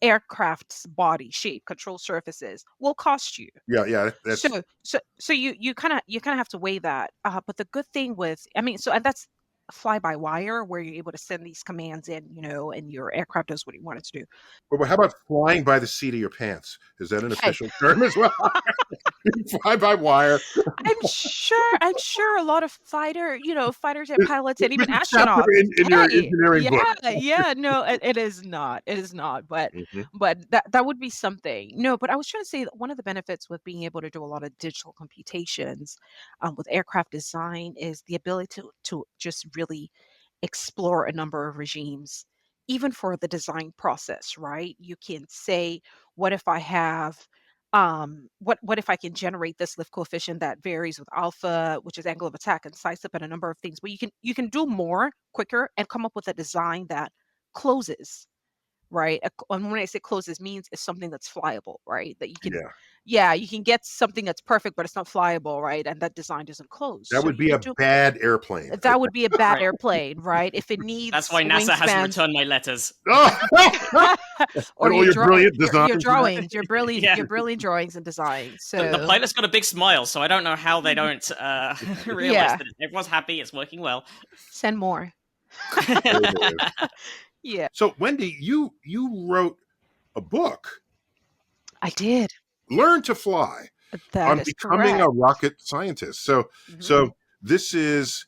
Speaker 3: aircraft's body shape, control surfaces will cost you.
Speaker 1: Yeah, that's
Speaker 3: So you kind of have to weigh that. But the good thing with, I mean, so and that's fly by wire where you're able to send these commands in, and your aircraft does what you want it to do.
Speaker 1: But how about flying by the seat of your pants? Is that an
Speaker 3: Hey,
Speaker 1: official term as well? Fly by wire
Speaker 3: I'm sure a lot of fighter jet pilots and even
Speaker 1: with a chapter
Speaker 3: astronauts.
Speaker 1: in your
Speaker 3: Hey,
Speaker 1: engineering book.
Speaker 3: yeah, no, it is not. It is not. But
Speaker 1: Mhm.
Speaker 3: but that would be something. No, but I was trying to say that one of the benefits with being able to do a lot of digital computations with aircraft design is the ability to just really explore a number of regimes, even for the design process, right? You can say, what if I have what if I can generate this lift coefficient that varies with alpha, which is angle of attack, and size up and a number of things. But you can do more quicker and come up with a design that closes, right? And when I say closes, means it's something that's flyable, right? That you can,
Speaker 1: Yeah,
Speaker 3: yeah, you can get something that's perfect, but it's not flyable, right? And that design doesn't close.
Speaker 1: that
Speaker 3: So
Speaker 1: would
Speaker 3: you
Speaker 1: be
Speaker 3: can
Speaker 1: a
Speaker 3: do
Speaker 1: bad airplane.
Speaker 3: that would be a bad
Speaker 2: Right.
Speaker 3: airplane, right? If it
Speaker 2: That's
Speaker 3: needs
Speaker 2: why NASA hasn't
Speaker 3: wingspans
Speaker 2: returned my letters.
Speaker 1: Oh!
Speaker 3: or
Speaker 1: And all your brilliant designs.
Speaker 3: your drawings, your brilliant
Speaker 2: Yeah.
Speaker 3: your brilliant drawings and designs.
Speaker 2: The
Speaker 3: So
Speaker 2: pilot's got a big smile, so I don't know how they don't realize
Speaker 3: yeah,
Speaker 2: that everyone's happy, it's working well.
Speaker 3: send more.
Speaker 1: There it is.
Speaker 3: Yeah,
Speaker 1: So, Wendy, you wrote a book,
Speaker 3: I did.
Speaker 1: Learn to Fly,
Speaker 3: That
Speaker 1: on
Speaker 3: is
Speaker 1: becoming a
Speaker 3: correct.
Speaker 1: rocket scientist. So,
Speaker 3: Mhm.
Speaker 1: so this is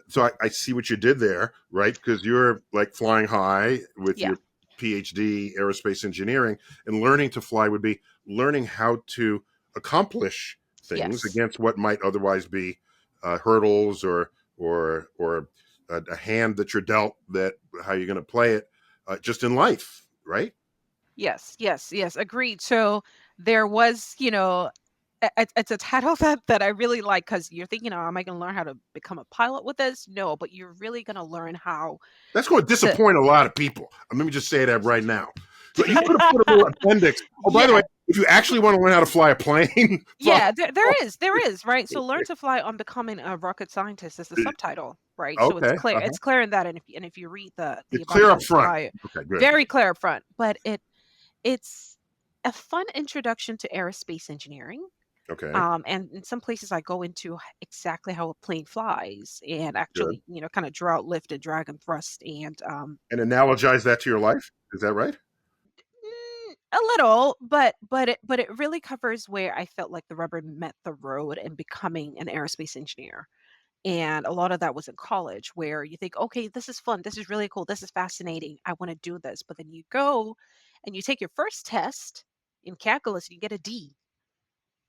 Speaker 1: so I see what you did there, right? Because you're like flying high with
Speaker 3: Yeah.
Speaker 1: your PhD aerospace engineering, and learning to fly would be learning how to accomplish things
Speaker 3: Yes.
Speaker 1: against what might otherwise be hurdles or a hand that you're dealt, that how you're going to play it just in life, right?
Speaker 3: Yes. Yes. Yes. Agreed. So there was, it's a title that I really like because you're thinking, oh, am I going to learn how to become a pilot with this? No, but you're really going to learn how
Speaker 1: That's going to
Speaker 3: to.
Speaker 1: disappoint a lot of people. Let me just say that right now. But you could have put a little appendix. Oh, by the way,
Speaker 3: Yeah.
Speaker 1: if you actually want to learn how to fly a plane, fly.
Speaker 3: Yeah, there is, right? So learn to fly on becoming a rocket scientist is the subtitle, right? So it's
Speaker 1: Okay,
Speaker 3: clear. It's clear in that, and if you read the
Speaker 1: it's
Speaker 3: about
Speaker 1: clear
Speaker 3: the
Speaker 1: up
Speaker 3: Learn to
Speaker 1: front.
Speaker 3: Fly,
Speaker 1: Okay, good.
Speaker 3: very clear up front. But it's a fun introduction to aerospace engineering.
Speaker 1: Okay,
Speaker 3: And in some places I go into exactly how a plane flies and
Speaker 1: good.
Speaker 3: actually, kind of draw out lift and drag and thrust and
Speaker 1: And analogize that to your life. Is that right?
Speaker 3: a little, but it really covers where I felt like the rubber met the road in becoming an aerospace engineer. And a lot of that was in college where you think, okay, this is fun. This is really cool. This is fascinating. I want to do this. But then you go and you take your first test in calculus and you get a D.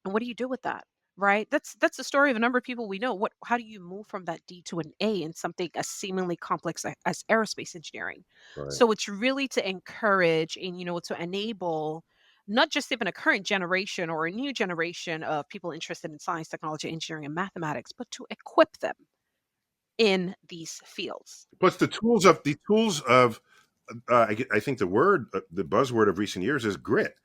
Speaker 3: And what do you do with that? Right? That's the story of a number of people we know. How do you move from that D to an A in something as seemingly complex as aerospace engineering?
Speaker 1: Right.
Speaker 3: So it's really to encourage and to enable not just even a current generation or a new generation of people interested in science, technology, engineering, and mathematics, but to equip them in these fields.
Speaker 1: Plus the tools of I think the buzzword of recent years is grit.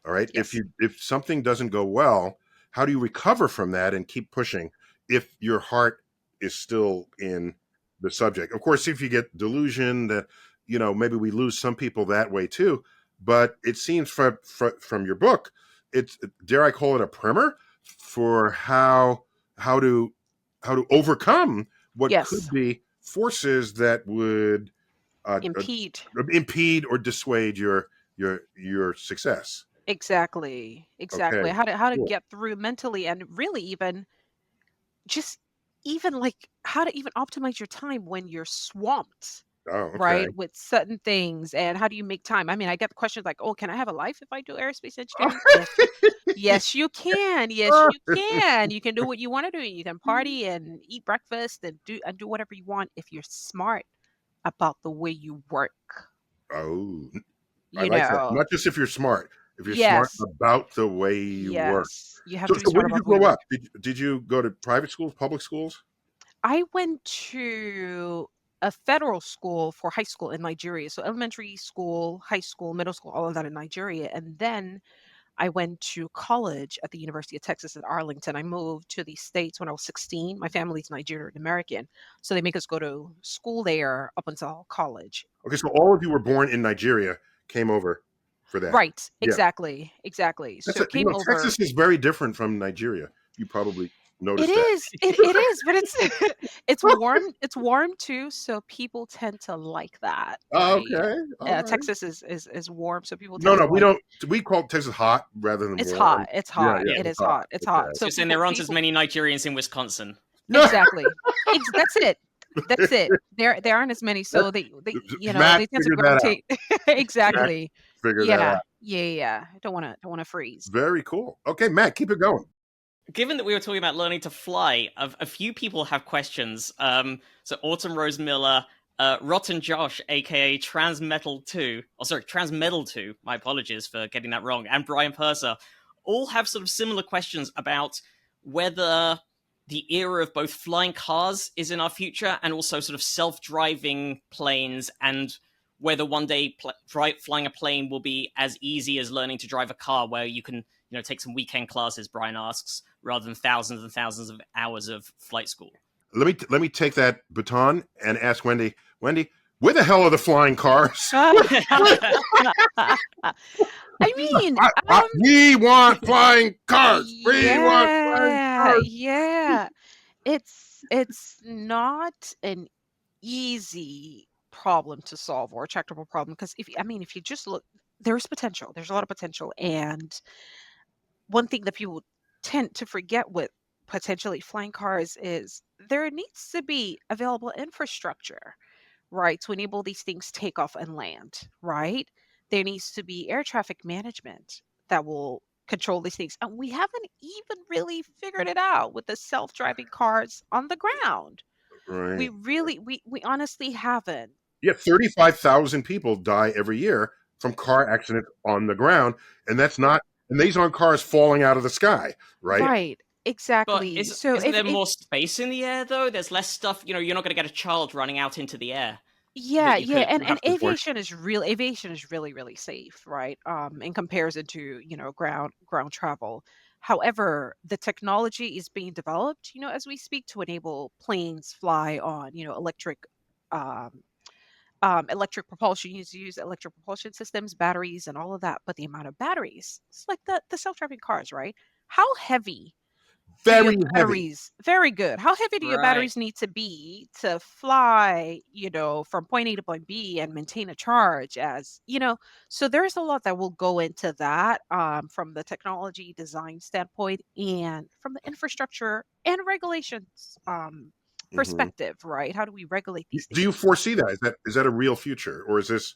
Speaker 1: All right.
Speaker 3: Yes.
Speaker 1: If something doesn't go well, how do you recover from that and keep pushing if your heart is still in the subject? Of course, if you get delusion that, maybe we lose some people that way too. But it seems from your book, it's, dare I call it, a primer for how to overcome what
Speaker 3: Yes.
Speaker 1: could be forces that would
Speaker 3: Impede.
Speaker 1: impede or dissuade your success.
Speaker 3: Exactly.
Speaker 1: Okay,
Speaker 3: Exactly. How to
Speaker 1: cool.
Speaker 3: get through mentally, and really just even like how to even optimize your time when you're swamped,
Speaker 1: Oh, okay.
Speaker 3: right, with certain things, and how do you make time? I mean, I get questions like, "Oh, can I have a life if I do aerospace engineering?" Yes, you can. Yes, you can. You can do what you want to do. You can party and eat breakfast and do whatever you want if you're smart about the way you work.
Speaker 1: Oh, I
Speaker 3: You
Speaker 1: like that.
Speaker 3: know.
Speaker 1: Not just if you're smart, if you're smart
Speaker 3: Yes.
Speaker 1: about the way you work.
Speaker 3: Yes. You have
Speaker 1: So,
Speaker 3: to be
Speaker 1: where
Speaker 3: smart
Speaker 1: did
Speaker 3: about
Speaker 1: you
Speaker 3: the way you
Speaker 1: grow
Speaker 3: work.
Speaker 1: up? Did you go to private schools, public schools?
Speaker 3: I went to a federal school for high school in Nigeria. So elementary school, high school, middle school, all of that in Nigeria. And then I went to college at the University of Texas at Arlington. I moved to the States when I was 16. My family's Nigerian American. So they make us go to school there up until college.
Speaker 1: Okay, so all of you were born in Nigeria, came over for that.
Speaker 3: Right.
Speaker 1: Yeah,
Speaker 3: Exactly. Exactly.
Speaker 1: that's
Speaker 3: So came over.
Speaker 1: Texas is very different from Nigeria. You probably
Speaker 3: It
Speaker 1: noticed that.
Speaker 3: is. It is, but it's it's warm. It's warm too, so people tend to like that,
Speaker 1: Oh,
Speaker 3: right?
Speaker 1: okay, all right.
Speaker 3: Texas is warm, so people
Speaker 1: No,
Speaker 3: tend
Speaker 1: no,
Speaker 3: to
Speaker 1: we
Speaker 3: like.
Speaker 1: don't. We call Texas hot rather than
Speaker 3: It's
Speaker 1: warm.
Speaker 3: hot. It's
Speaker 1: Yeah,
Speaker 3: hot.
Speaker 1: yeah,
Speaker 2: Yeah.
Speaker 3: It
Speaker 1: it's
Speaker 3: is
Speaker 1: hot.
Speaker 3: hot. It's hot.
Speaker 1: Okay.
Speaker 2: So
Speaker 3: So
Speaker 2: you're saying there aren't as
Speaker 3: people
Speaker 2: many Nigerians in Wisconsin.
Speaker 1: No,
Speaker 3: exactly. That's it. That's it. There aren't as many, so they
Speaker 1: Matt
Speaker 3: they tend to
Speaker 1: figured that out.
Speaker 3: gravitate.
Speaker 1: Matt
Speaker 3: Exactly.
Speaker 1: figured that
Speaker 3: Yeah.
Speaker 1: out.
Speaker 3: Yeah. Yeah. Don't want to freeze.
Speaker 1: Very cool. Okay, Matt, keep it going.
Speaker 2: Given that we were talking about learning to fly, a few people have questions. So Autumn Rose Miller, Rotten Josh, aka Transmetal2, oh sorry, Transmetal2, my apologies for getting that wrong, and Brian Purser all have sort of similar questions about whether the era of both flying cars is in our future and also sort of self-driving planes, and whether one day flying a plane will be as easy as learning to drive a car, where you can take some weekend classes, Brian asks, rather than thousands and thousands of hours of flight school.
Speaker 1: Let me take that baton and ask Wendy. Wendy, where the hell are the flying cars?
Speaker 3: I mean,
Speaker 1: We want flying cars. We want flying
Speaker 3: yeah,
Speaker 1: cars.
Speaker 3: yeah. It's not an easy problem to solve or a tractable problem because if you just look, there's potential. There's a lot of potential, and one thing that people tend to forget with potentially flying cars is there needs to be available infrastructure, right, to enable these things take off and land, right? There needs to be air traffic management that will control these things. And we haven't even really figured it out with the self-driving cars on the ground. We
Speaker 1: Right.
Speaker 3: really we honestly haven't.
Speaker 1: Yeah, 35,000 people die every year from car accidents on the ground, and that's not, and these aren't cars falling out of the sky, right?
Speaker 3: Right.
Speaker 2: But
Speaker 3: Exactly. So
Speaker 2: isn't there
Speaker 3: if
Speaker 2: more space in the air, though? There's less stuff. You're not going to get a child running out into the air
Speaker 3: yeah,
Speaker 2: that you
Speaker 3: yeah,
Speaker 2: could.
Speaker 3: and
Speaker 1: That's the point.
Speaker 3: aviation is really, really safe, right? In comparison to, ground travel. However, the technology is being developed, as we speak to enable planes fly on, um, electric propulsion. You use electric propulsion systems, batteries, and all of that. But the amount of batteries, it's like the self-driving cars, right? How heavy do your
Speaker 1: Very heavy.
Speaker 3: batteries very good. How heavy do your
Speaker 2: Right.
Speaker 3: batteries need to be to fly, from point A to point B and maintain a charge so there's a lot that will go into that from the technology design standpoint and from the infrastructure and regulations
Speaker 1: Mhm.
Speaker 3: perspective, right? How do we regulate these
Speaker 1: Do you
Speaker 3: things?
Speaker 1: foresee that? Is that a real future, or is this?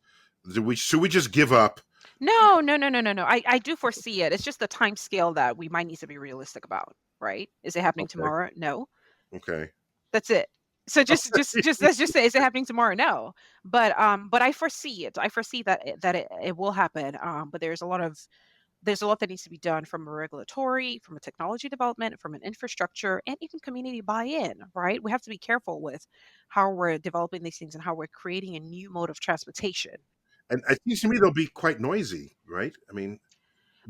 Speaker 1: Should we just give up?
Speaker 3: No, no, no, no, no, no. I do foresee it. It's just the time scale that we might need to be realistic about, right? Is it happening
Speaker 1: Okay.
Speaker 3: tomorrow? No.
Speaker 1: Okay.
Speaker 3: That's it. So just let's just say, is it happening tomorrow? No. But I foresee it. I foresee that it will happen. But there's a lot that needs to be done from a regulatory, from a technology development, from an infrastructure, and even community buy-in, right? We have to be careful with how we're developing these things and how we're creating a new mode of transportation.
Speaker 1: And it seems to me they'll be quite noisy, right? I mean,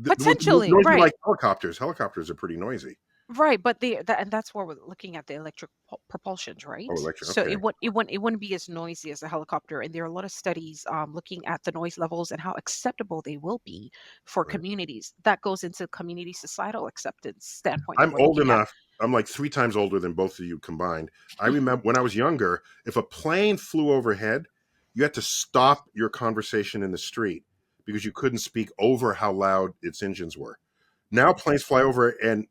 Speaker 3: Potentially,
Speaker 1: noisy
Speaker 3: right.
Speaker 1: like helicopters. Helicopters are pretty noisy.
Speaker 3: Right, but and that's where we're looking at the electric propulsions,
Speaker 1: Oh,
Speaker 3: right?
Speaker 1: electric.
Speaker 3: So
Speaker 1: Okay.
Speaker 3: it wouldn't be as noisy as a helicopter, and there are a lot of studies looking at the noise levels and how acceptable they will be for
Speaker 1: Right.
Speaker 3: communities. That goes into community societal acceptance standpoint that
Speaker 1: I'm
Speaker 3: we're
Speaker 1: old
Speaker 3: looking at.
Speaker 1: enough. I'm like 3 times older than both of you combined. I remember when I was younger, if a plane flew overhead, you had to stop your conversation in the street because you couldn't speak over how loud its engines were. Now planes fly over and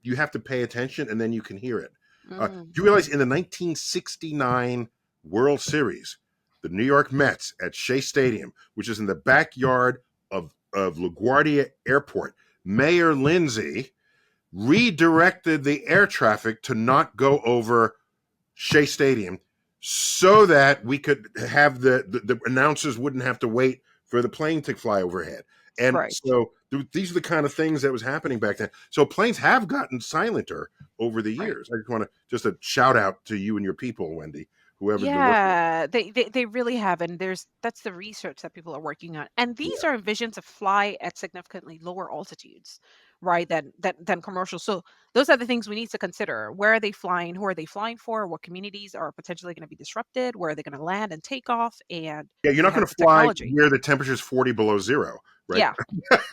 Speaker 1: you have to pay attention and then you can hear it.
Speaker 3: Mm,
Speaker 1: You realize in the 1969 World Series, the New York Mets at Shea Stadium, which is in the backyard of LaGuardia Airport, Mayor Lindsay redirected the air traffic to not go over Shea Stadium so that we could have the announcers wouldn't have to wait for the plane to fly overhead. And
Speaker 3: right.
Speaker 1: so these are the kind of things that was happening back then. So planes have gotten silenter over the
Speaker 3: Right.
Speaker 1: years. I just want to just a shout out to you and your people, Wendy, whoever's been working.
Speaker 3: Yeah, they really have, and that's the research that people are working on. And these
Speaker 1: Yeah,
Speaker 3: are envisioned to fly at significantly lower altitudes, right, than commercial. So those are the things we need to consider. Where are they flying? Who are they flying for? What communities are potentially going to be disrupted? Where are they going to land and take off? And
Speaker 1: yeah. You're
Speaker 3: do you
Speaker 1: not
Speaker 3: have
Speaker 1: going to
Speaker 3: the
Speaker 1: fly
Speaker 3: technology?
Speaker 1: where the temperature is 40 below zero, right?
Speaker 3: Yeah,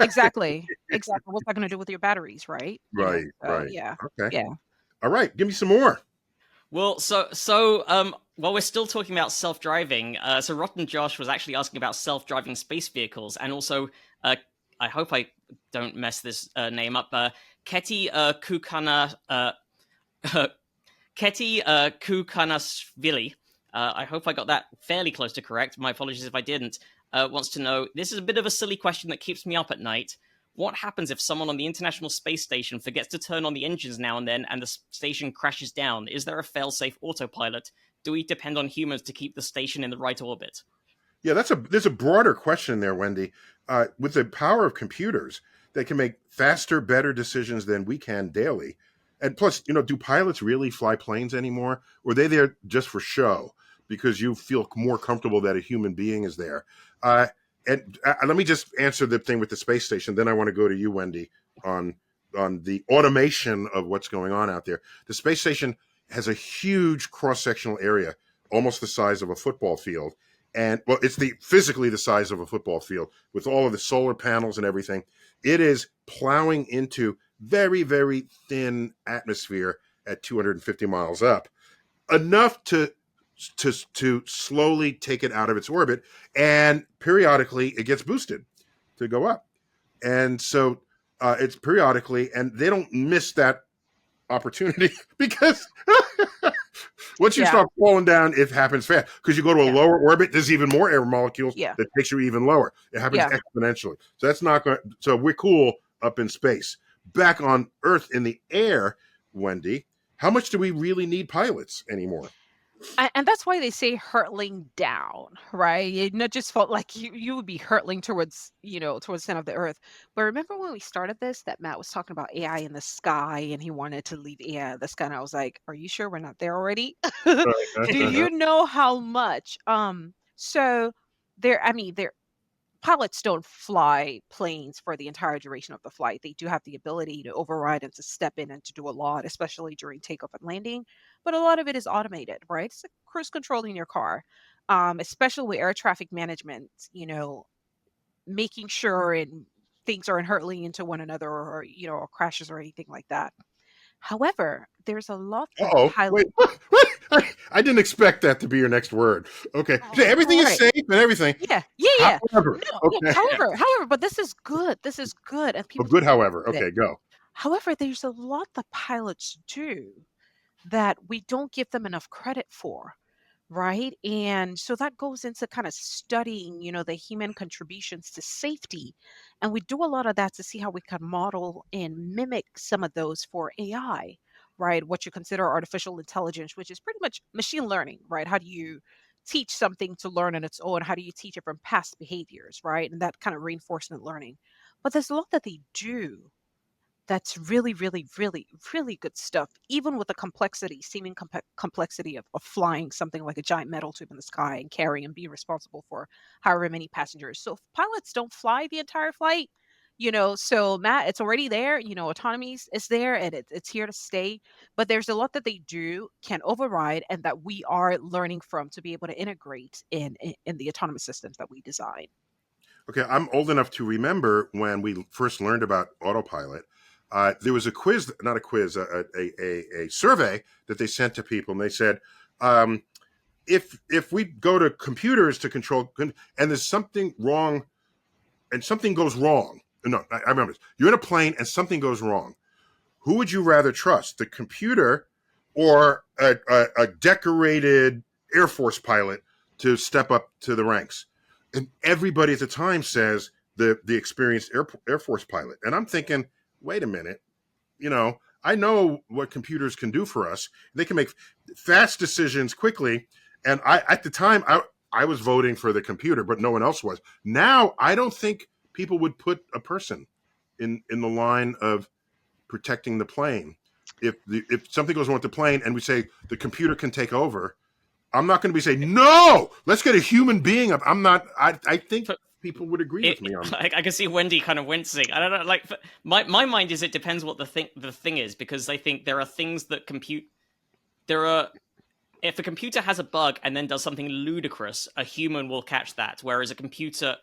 Speaker 3: exactly. Exactly. What's that going to do with your batteries, right?
Speaker 1: Right, right.
Speaker 3: Yeah.
Speaker 1: Okay.
Speaker 3: Yeah.
Speaker 1: All right. Give me some more.
Speaker 2: Well, while we're still talking about self-driving, so Rotten Josh was actually asking about self-driving space vehicles, and also, I hope I don't mess this name up. Keti Kukana Keti Kukanashvili. I hope I got that fairly close to correct. My apologies if I didn't. Wants to know, this is a bit of a silly question that keeps me up at night. What happens if someone on the International Space Station forgets to turn on the engines now and then and the station crashes down? Is there a fail-safe autopilot? Do we depend on humans to keep the station in the right orbit?
Speaker 1: Yeah, there's a broader question there, Wendy. With the power of computers, they can make faster, better decisions than we can daily. And plus, do pilots really fly planes anymore? Or are they there just for show because you feel more comfortable that a human being is there? Uh, and let me just answer the thing with the space station. Then I want to go to you, Wendy, on the automation of what's going on out there. The space station has a huge cross sectional area, almost the size of a football field, and well, it's physically the size of a football field with all of the solar panels and everything. It is plowing into very, very thin atmosphere at 250 miles up, enough to slowly take it out of its orbit, and periodically it gets boosted to go up. And so it's periodically, and they don't miss that opportunity because once you
Speaker 3: Yeah.
Speaker 1: start falling down, it happens fast because you go to a
Speaker 3: Yeah.
Speaker 1: lower orbit. There's even more air molecules
Speaker 3: Yeah.
Speaker 1: that takes you even lower. It happens
Speaker 3: Yeah.
Speaker 1: exponentially. So that's not going. So we're cool up in space. Back on Earth in the air, Wendy, how much do we really need pilots anymore?
Speaker 3: And that's why they say hurtling down, right? Not just felt like you would be hurtling towards, towards the center of the earth. But remember when we started this, that Matt was talking about AI in the sky and he wanted to leave AI in the sky. And I was like, are you sure we're not there already? Do you know how much? So there pilots don't fly planes for the entire duration of the flight. They do have the ability to override and to step in and to do a lot, especially during takeoff and landing. But a lot of it is automated, right? It's like cruise control in your car, especially with air traffic management. Making sure and things aren't hurtling into one another or or crashes or anything like that. However, there's a lot that
Speaker 1: Oh,
Speaker 3: pilot.
Speaker 1: wait, what? I didn't expect that to be your next word. Okay, so everything is
Speaker 3: Right.
Speaker 1: safe and everything.
Speaker 3: Yeah, yeah, yeah.
Speaker 1: However,
Speaker 3: No, no.
Speaker 1: okay,
Speaker 3: However, but this is good. This is good, and
Speaker 1: oh,
Speaker 3: people
Speaker 1: good.
Speaker 3: don't
Speaker 1: However,
Speaker 3: get it.
Speaker 1: okay, go.
Speaker 3: However, there's a lot that pilots do that we don't give them enough credit for, right? And so that goes into kind of studying, the human contributions to safety. And we do a lot of that to see how we can model and mimic some of those for AI, right? What you consider artificial intelligence, which is pretty much machine learning, right? How do you teach something to learn on its own? How do you teach it from past behaviors, right? And that kind of reinforcement learning. But there's a lot that they do that's really, really, really, really good stuff, even with the complexity, seeming complexity of flying something like a giant metal tube in the sky and carrying and being responsible for however many passengers. So if pilots don't fly the entire flight, So Matt, it's already there. Autonomy is there, and it's here to stay. But there's a lot that they do can override, and that we are learning from to be able to integrate in the autonomous systems that we design.
Speaker 1: Okay, I'm old enough to remember when we first learned about autopilot. There was a quiz, not a quiz, a survey that they sent to people, and they said, if we go to computers to control, and there's something wrong, and something goes wrong. No, I remember this. You're in a plane and something goes wrong. Who would you rather trust, the computer or a decorated Air Force pilot to step up to the ranks? And everybody at the time says the experienced Air Force pilot. And I'm thinking, wait a minute, I know what computers can do for us. They can make fast decisions quickly. And at the time, I was voting for the computer, but no one else was. Now, I don't think people would put a person in the line of protecting the plane. If something goes wrong with the plane and we say the computer can take over, I'm not going to be saying, no, let's get a human being up. I'm not, I think people would agree with me on that.
Speaker 2: I can see Wendy kind of wincing. I don't know, like, my mind is it depends what the thing is, because I think there are things that if a computer has a bug and then does something ludicrous, a human will catch that. Whereas a computer,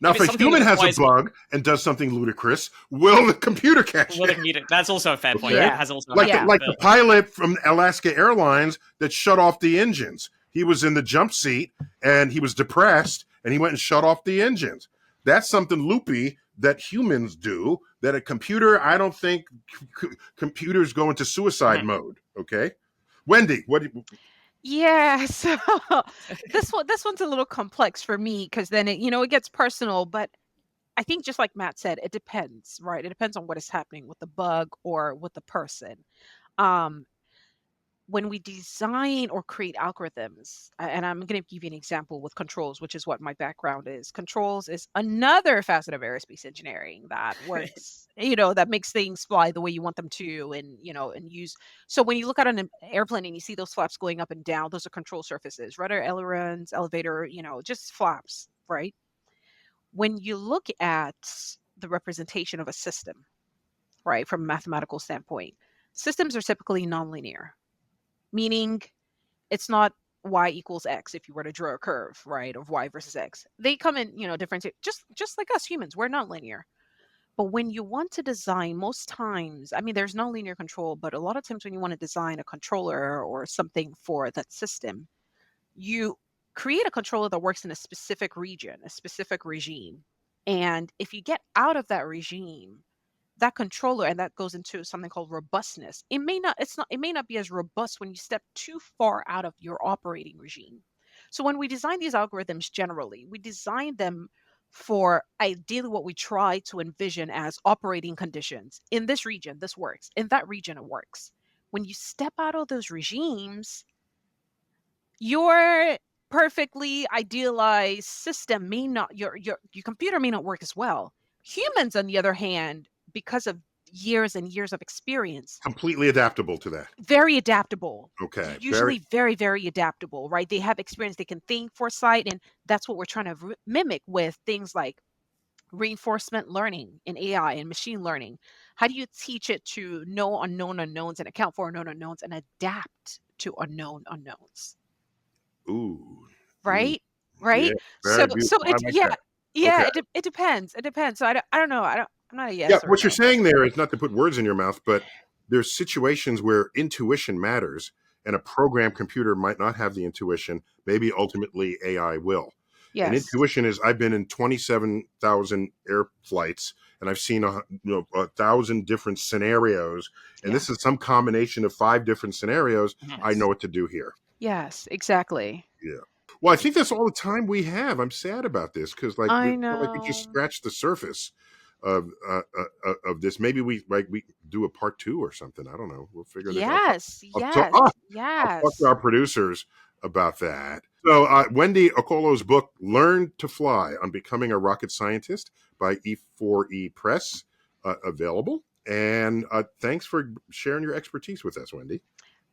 Speaker 1: now, if a human has a bug and does something ludicrous, will the computer catch it?
Speaker 2: That's also a fair point.
Speaker 1: Okay.
Speaker 2: Yeah, it has also
Speaker 1: the pilot from Alaska Airlines that shut off the engines. He was in the jump seat and he was depressed and he went and shut off the engines. That's something loopy that humans do that a computer, I don't think computers go into suicide mode. Okay. Wendy, what do you...
Speaker 3: Yeah, so this one's a little complex for me, because then it gets personal. But I think, just like Matt said, it depends, right? It depends on what is happening with the bug or with the person. When we design or create algorithms, and I'm going to give you an example with controls, which is what my background is. Controls is another facet of aerospace engineering that works, that makes things fly the way you want them to, and use. So when you look at an airplane and you see those flaps going up and down, those are control surfaces, rudder, ailerons, elevator, just flaps, right? When you look at the representation of a system, right, from a mathematical standpoint, systems are typically nonlinear. Meaning it's not y equals x if you were to draw a curve, right, of y versus x. They come in, different, just like us humans, we're not linear. But when you want to design, most times, I mean, there's no linear control, but a lot of times when you want to design a controller or something for that system, you create a controller that works in a specific region, a specific regime. And if you get out of that regime, that controller, and that goes into something called robustness, it may not be as robust when you step too far out of your operating regime. So when we design these algorithms, generally we design them for ideally what we try to envision as operating conditions. In this region this works, in that region it works. When you step out of those regimes, your perfectly idealized system may not, your computer may not work as well. Humans, on the other hand, because of years and years of experience,
Speaker 1: completely adaptable to that.
Speaker 3: Very adaptable.
Speaker 1: Okay.
Speaker 3: Usually very, very adaptable, right? They have experience, they can think, foresight, and that's what we're trying to mimic with things like reinforcement learning in AI and machine learning. How do you teach it to know unknown unknowns and account for unknown unknowns and adapt to unknown unknowns?
Speaker 1: Ooh.
Speaker 3: Right? Right?
Speaker 1: Yeah,
Speaker 3: so it,
Speaker 1: like
Speaker 3: yeah,
Speaker 1: that.
Speaker 3: yeah,
Speaker 1: Okay.
Speaker 3: it depends. It depends. So I don't know. I'm not a yes.
Speaker 1: Yeah,
Speaker 3: or
Speaker 1: what
Speaker 3: no.
Speaker 1: you're saying there is not to put words in your mouth, but there's situations where intuition matters, and a programmed computer might not have the intuition. Maybe ultimately AI will.
Speaker 3: Yes.
Speaker 1: And intuition is, I've been in 27,000 air flights, and I've seen 1,000 different scenarios, and this is some combination of 5 different scenarios.
Speaker 3: Yes.
Speaker 1: I know what to do here.
Speaker 3: Yes, exactly.
Speaker 1: Yeah. Well, I think that's all the time we have. I'm sad about this because, like,
Speaker 3: I
Speaker 1: we
Speaker 3: know.
Speaker 1: just scratched the surface of this. Maybe we do a part 2 or something. I don't know. We'll figure this out. I'll talk to our producers about that. So, Wendy Okolo's book, Learn to Fly on Becoming a Rocket Scientist by E4E Press, available. And thanks for sharing your expertise with us, Wendy.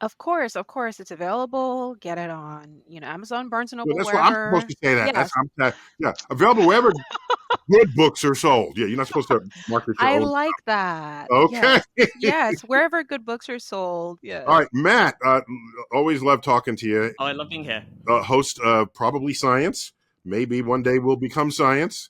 Speaker 3: Of course, it's available. Get it on, Amazon, Barnes and Noble,
Speaker 1: Well, that's
Speaker 3: wherever.
Speaker 1: what I'm supposed to say. That
Speaker 3: Yes.
Speaker 1: available wherever. Good books are sold. Yeah, you're not supposed to market your
Speaker 3: I
Speaker 1: own.
Speaker 3: like that.
Speaker 1: Okay.
Speaker 3: Yes. Yes. Wherever good books are sold.
Speaker 1: All
Speaker 3: Yes.
Speaker 1: right, Matt. Always love talking to you.
Speaker 2: Oh, I love being here.
Speaker 1: Host of Probably Science. Maybe one day we'll become science.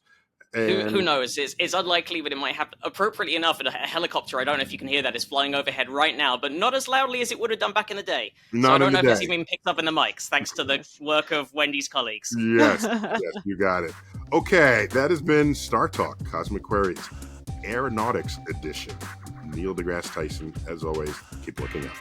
Speaker 1: And
Speaker 2: Who knows? It's unlikely, but it might happen. Appropriately enough, a helicopter, I don't know if you can hear that, is flying overhead right now, but not as loudly as it would have done back in the day. So I
Speaker 1: not in
Speaker 2: don't
Speaker 1: the
Speaker 2: know if it's
Speaker 1: day.
Speaker 2: even picked up in the mics, thanks to the
Speaker 3: Yes.
Speaker 2: work of Wendy's colleagues.
Speaker 1: Yes, yes, you got it. Okay, that has been StarTalk, Cosmic Queries, Aeronautics Edition. Neil deGrasse Tyson, as always, keep looking up.